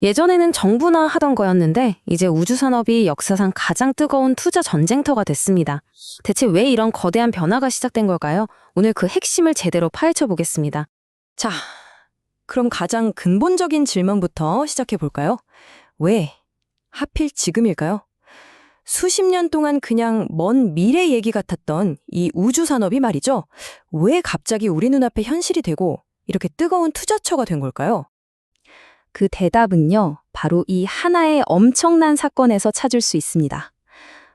예전에는 정부나 하던 거였는데 이제 우주산업이 역사상 가장 뜨거운 투자 전쟁터가 됐습니다. 대체 왜 이런 거대한 변화가 시작된 걸까요? 오늘 그 핵심을 제대로 파헤쳐 보겠습니다. 자, 그럼 가장 근본적인 질문부터 시작해 볼까요? 왜? 하필 지금일까요? 수십 년 동안 그냥 먼 미래 얘기 같았던 이 우주 산업이 말이죠. 왜 갑자기 우리 눈앞에 현실이 되고 이렇게 뜨거운 투자처가 된 걸까요? 그 대답은요, 바로 이 하나의 엄청난 사건에서 찾을 수 있습니다.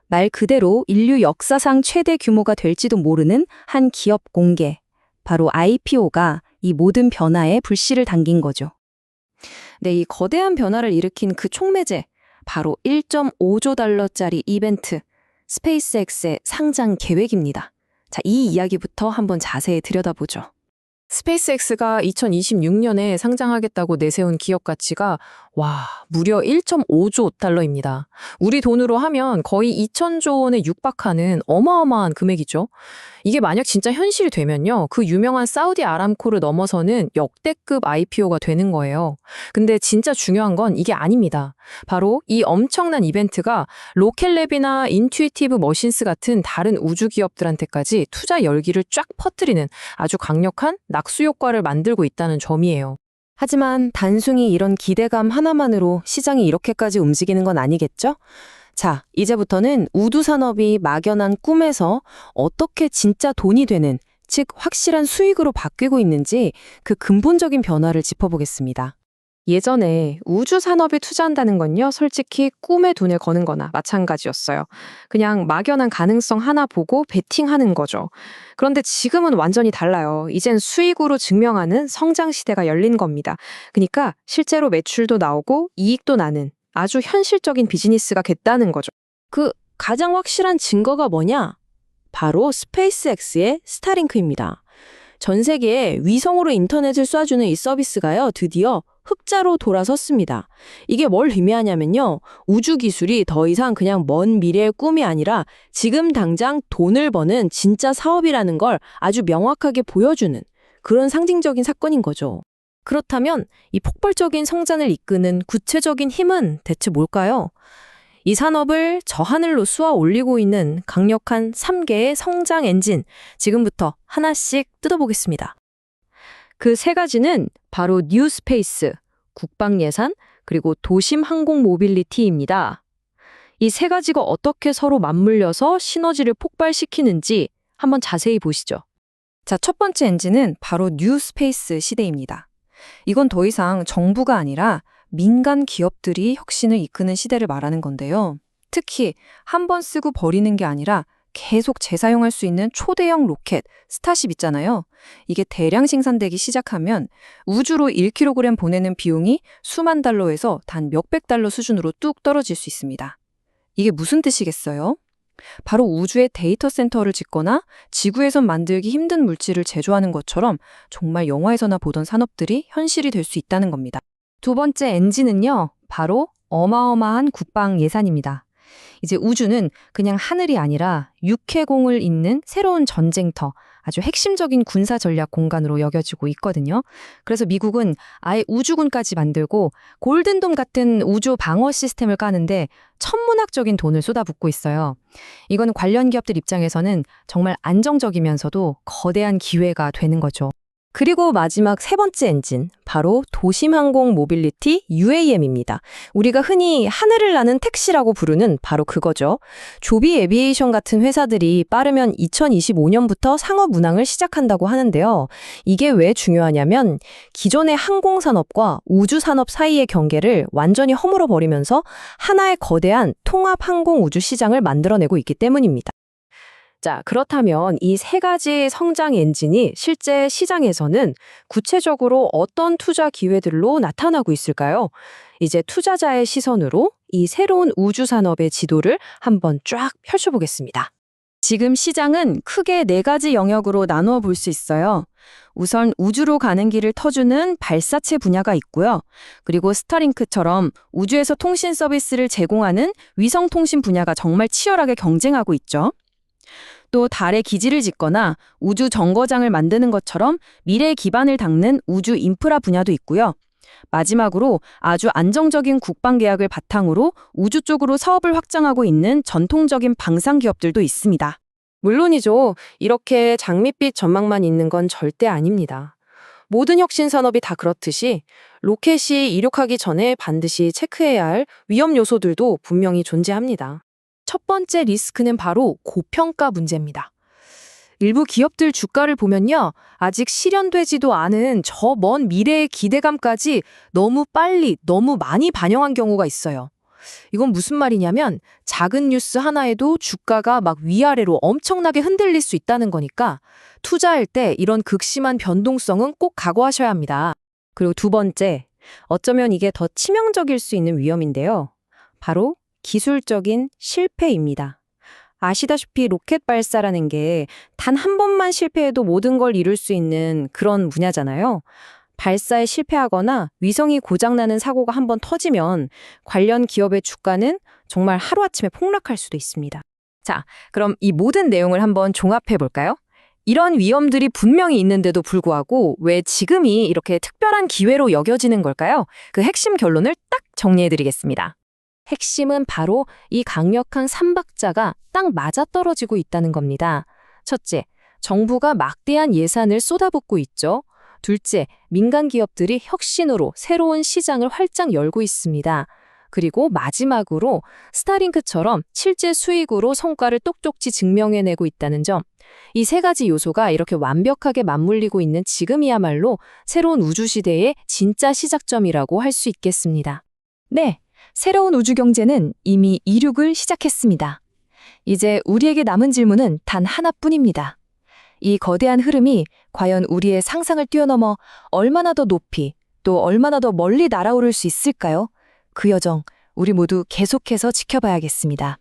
말 그대로 인류 역사상 최대 규모가 될지도 모르는 한 기업 공개, 바로 IPO가 이 모든 변화에 불씨를 당긴 거죠. 네, 이 거대한 변화를 일으킨 그 촉매제, 바로 1.5조 달러짜리 이벤트, 스페이스X의 상장 계획입니다. 자, 이 이야기부터 한번 자세히 들여다보죠. 스페이스X가 2026년에 상장하겠다고 내세운 기업 가치가 무려 1.5조 달러입니다. 우리 돈으로 하면 거의 2천조 원에 육박하는 어마어마한 금액이죠. 이게 만약 진짜 현실이 되면요, 그 유명한 사우디 아람코를 넘어서는 역대급 IPO가 되는 거예요. 근데 진짜 중요한 건 이게 아닙니다. 바로 이 엄청난 이벤트가 로켓랩이나 인투이티브 머신스 같은 다른 우주 기업들한테까지 투자 열기를 쫙 퍼뜨리는 아주 강력한 낙수 효과를 만들고 있다는 점이에요. 하지만 단순히 이런 기대감 하나만으로 시장이 이렇게까지 움직이는 건 아니겠죠? 자, 이제부터는 우주 산업이 막연한 꿈에서 어떻게 진짜 돈이 되는, 즉 확실한 수익으로 바뀌고 있는지 그 근본적인 변화를 짚어보겠습니다. 예전에 우주 산업에 투자한다는 건요, 솔직히 꿈에 돈을 거는 거나 마찬가지였어요. 그냥 막연한 가능성 하나 보고 베팅하는 거죠. 그런데 지금은 완전히 달라요. 이젠 수익으로 증명하는 성장 시대가 열린 겁니다. 그러니까 실제로 매출도 나오고 이익도 나는 아주 현실적인 비즈니스가 됐다는 거죠. 그 가장 확실한 증거가 뭐냐? 바로 스페이스X의 스타링크입니다. 전 세계에 위성으로 인터넷을 쏴주는 이 서비스가요, 드디어 흑자로 돌아섰습니다. 이게 뭘 의미하냐면요, 우주 기술이 더 이상 그냥 먼 미래의 꿈이 아니라 지금 당장 돈을 버는 진짜 사업이라는 걸 아주 명확하게 보여주는 그런 상징적인 사건인 거죠. 그렇다면 이 폭발적인 성장을 이끄는 구체적인 힘은 대체 뭘까요? 이 산업을 저 하늘로 쏘아 올리고 있는 강력한 3개의 성장 엔진, 지금부터 하나씩 뜯어보겠습니다. 그 세 가지는 바로 뉴 스페이스, 국방 예산, 그리고 도심 항공 모빌리티입니다. 이 세 가지가 어떻게 서로 맞물려서 시너지를 폭발시키는지 한번 자세히 보시죠. 자, 첫 번째 엔진은 바로 뉴 스페이스 시대입니다. 이건 더 이상 정부가 아니라 민간 기업들이 혁신을 이끄는 시대를 말하는 건데요. 특히 한 번 쓰고 버리는 게 아니라 계속 재사용할 수 있는 초대형 로켓, 스타쉽 있잖아요. 이게 대량 생산되기 시작하면 우주로 1kg 보내는 비용이 수만 달러에서 단 몇백 달러 수준으로 뚝 떨어질 수 있습니다. 이게 무슨 뜻이겠어요? 바로 우주에 데이터 센터를 짓거나 지구에선 만들기 힘든 물질을 제조하는 것처럼 정말 영화에서나 보던 산업들이 현실이 될 수 있다는 겁니다. 두 번째 엔진은요, 바로 어마어마한 국방 예산입니다. 이제 우주는 그냥 하늘이 아니라 육해공을 잇는 새로운 전쟁터, 아주 핵심적인 군사 전략 공간으로 여겨지고 있거든요. 그래서 미국은 아예 우주군까지 만들고 골든돔 같은 우주 방어 시스템을 까는데 천문학적인 돈을 쏟아붓고 있어요. 이건 관련 기업들 입장에서는 정말 안정적이면서도 거대한 기회가 되는 거죠. 그리고 마지막 세 번째 엔진, 바로 도심항공 모빌리티 UAM입니다. 우리가 흔히 하늘을 나는 택시라고 부르는 바로 그거죠. 조비 에비에이션 같은 회사들이 빠르면 2025년부터 상업 운항을 시작한다고 하는데요. 이게 왜 중요하냐면 기존의 항공산업과 우주산업 사이의 경계를 완전히 허물어버리면서 하나의 거대한 통합 항공 우주 시장을 만들어내고 있기 때문입니다. 자, 그렇다면 이 세 가지 성장 엔진이 실제 시장에서는 구체적으로 어떤 투자 기회들로 나타나고 있을까요? 이제 투자자의 시선으로 이 새로운 우주 산업의 지도를 한번 쫙 펼쳐보겠습니다. 지금 시장은 크게 네 가지 영역으로 나누어 볼 수 있어요. 우선 우주로 가는 길을 터주는 발사체 분야가 있고요. 그리고 스타링크처럼 우주에서 통신 서비스를 제공하는 위성 통신 분야가 정말 치열하게 경쟁하고 있죠. 또 달에 기지를 짓거나 우주 정거장을 만드는 것처럼 미래의 기반을 닦는 우주 인프라 분야도 있고요. 마지막으로 아주 안정적인 국방 계약을 바탕으로 우주 쪽으로 사업을 확장하고 있는 전통적인 방산 기업들도 있습니다. 물론이죠. 이렇게 장밋빛 전망만 있는 건 절대 아닙니다. 모든 혁신 산업이 다 그렇듯이 로켓이 이륙하기 전에 반드시 체크해야 할 위험 요소들도 분명히 존재합니다. 첫 번째 리스크는 바로 고평가 문제입니다. 일부 기업들 주가를 보면요, 아직 실현되지도 않은 저 먼 미래의 기대감까지 너무 빨리, 너무 많이 반영한 경우가 있어요. 이건 무슨 말이냐면 작은 뉴스 하나에도 주가가 막 위아래로 엄청나게 흔들릴 수 있다는 거니까 투자할 때 이런 극심한 변동성은 꼭 각오하셔야 합니다. 그리고 두 번째, 어쩌면 이게 더 치명적일 수 있는 위험인데요. 바로 기술적인 실패입니다. 아시다시피 로켓 발사라는 게 단 한 번만 실패해도 모든 걸 이룰 수 있는 그런 분야잖아요. 발사에 실패하거나 위성이 고장나는 사고가 한 번 터지면 관련 기업의 주가는 정말 하루아침에 폭락할 수도 있습니다. 자, 그럼 이 모든 내용을 한번 종합해 볼까요? 이런 위험들이 분명히 있는데도 불구하고 왜 지금이 이렇게 특별한 기회로 여겨지는 걸까요? 그 핵심 결론을 딱 정리해 드리겠습니다. 핵심은 바로 이 강력한 삼박자가 딱 맞아떨어지고 있다는 겁니다. 첫째, 정부가 막대한 예산을 쏟아붓고 있죠. 둘째, 민간 기업들이 혁신으로 새로운 시장을 활짝 열고 있습니다. 그리고 마지막으로 스타링크처럼 실제 수익으로 성과를 똑똑히 증명해내고 있다는 점. 이 세 가지 요소가 이렇게 완벽하게 맞물리고 있는 지금이야말로 새로운 우주시대의 진짜 시작점이라고 할 수 있겠습니다. 네, 새로운 우주 경제는 이미 이륙을 시작했습니다. 이제 우리에게 남은 질문은 단 하나뿐입니다. 이 거대한 흐름이 과연 우리의 상상을 뛰어넘어 얼마나 더 높이 또 얼마나 더 멀리 날아오를 수 있을까요? 그 여정 우리 모두 계속해서 지켜봐야겠습니다.